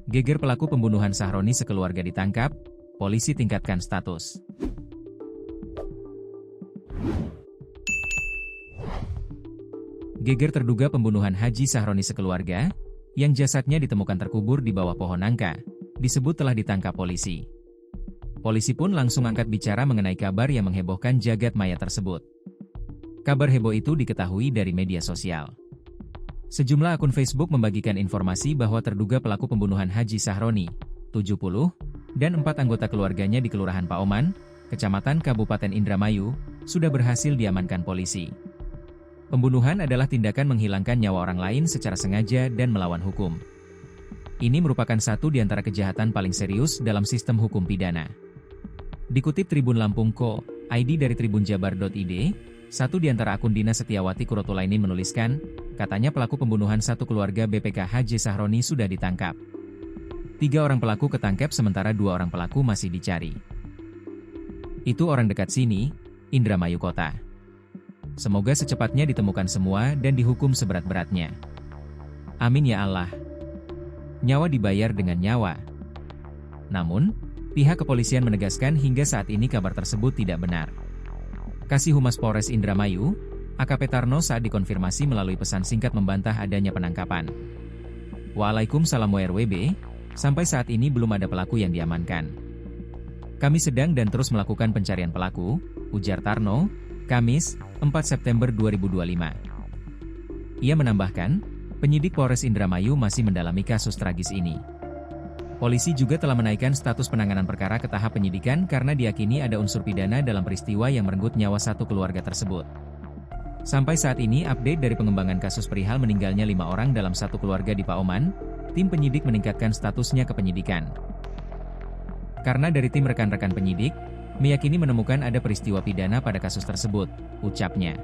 Geger pelaku pembunuhan Sahroni sekeluarga ditangkap, polisi tingkatkan status. Geger terduga pembunuhan Haji Sahroni sekeluarga, yang jasadnya ditemukan terkubur di bawah pohon nangka, disebut telah ditangkap polisi. Polisi pun langsung angkat bicara mengenai kabar yang menghebohkan jagat maya tersebut. Kabar heboh itu diketahui dari media sosial. Sejumlah akun Facebook membagikan informasi bahwa terduga pelaku pembunuhan Haji Sahroni, 70, dan 4 anggota keluarganya di Kelurahan Paoman, Kecamatan Kabupaten Indramayu, sudah berhasil diamankan polisi. Pembunuhan adalah tindakan menghilangkan nyawa orang lain secara sengaja dan melawan hukum. Ini merupakan satu di antara kejahatan paling serius dalam sistem hukum pidana. Dikutip Tribun Lampung Co.id dari tribunjabar.id, satu di antara akun Dina Setiawati Kurotulaini menuliskan, katanya pelaku pembunuhan satu keluarga BPK Haji Sahroni sudah ditangkap. 3 orang pelaku ketangkep sementara 2 orang pelaku masih dicari. Itu orang dekat sini, Indramayu Kota. Semoga secepatnya ditemukan semua dan dihukum seberat-beratnya. Amin ya Allah. Nyawa dibayar dengan nyawa. Namun, pihak kepolisian menegaskan hingga saat ini kabar tersebut tidak benar. Kasih Humas Polres Indramayu, AKP Tarno saat dikonfirmasi melalui pesan singkat membantah adanya penangkapan. Waalaikumsalam WRWB, sampai saat ini belum ada pelaku yang diamankan. Kami sedang dan terus melakukan pencarian pelaku, ujar Tarno, Kamis, 4 September 2025. Ia menambahkan, penyidik Polres Indramayu masih mendalami kasus tragis ini. Polisi juga telah menaikkan status penanganan perkara ke tahap penyidikan karena diyakini ada unsur pidana dalam peristiwa yang merenggut nyawa satu keluarga tersebut. Sampai saat ini update dari pengembangan kasus perihal meninggalnya 5 orang dalam satu keluarga di Paoman, tim penyidik meningkatkan statusnya ke penyidikan. Karena dari tim rekan-rekan penyidik, meyakini menemukan ada peristiwa pidana pada kasus tersebut, ucapnya.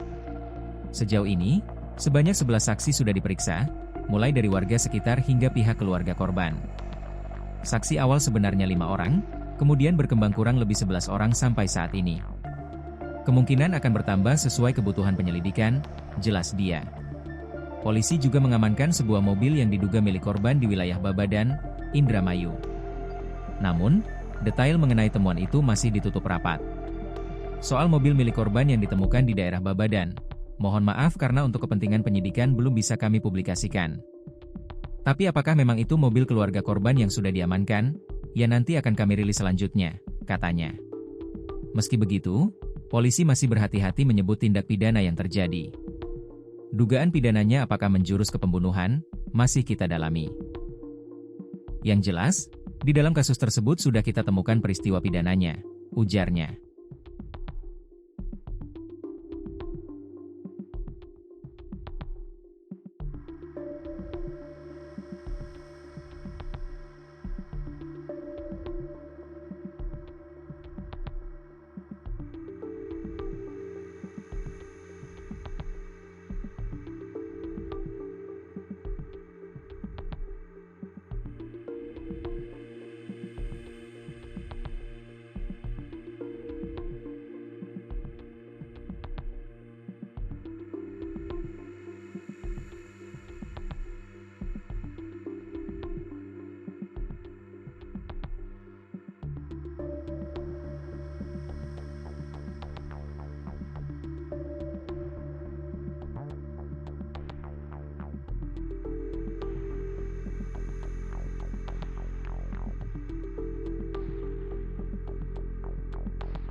Sejauh ini, sebanyak 11 saksi sudah diperiksa, mulai dari warga sekitar hingga pihak keluarga korban. Saksi awal sebenarnya 5 orang, kemudian berkembang kurang lebih 11 orang sampai saat ini. Kemungkinan akan bertambah sesuai kebutuhan penyelidikan, jelas dia. Polisi juga mengamankan sebuah mobil yang diduga milik korban di wilayah Babadan, Indramayu. Namun, detail mengenai temuan itu masih ditutup rapat. Soal mobil milik korban yang ditemukan di daerah Babadan, mohon maaf karena untuk kepentingan penyidikan belum bisa kami publikasikan. Tapi apakah memang itu mobil keluarga korban yang sudah diamankan? Ya nanti akan kami rilis selanjutnya, katanya. Meski begitu, polisi masih berhati-hati menyebut tindak pidana yang terjadi. Dugaan pidananya apakah menjurus ke pembunuhan, masih kita dalami. Yang jelas, di dalam kasus tersebut sudah kita temukan peristiwa pidananya, ujarnya.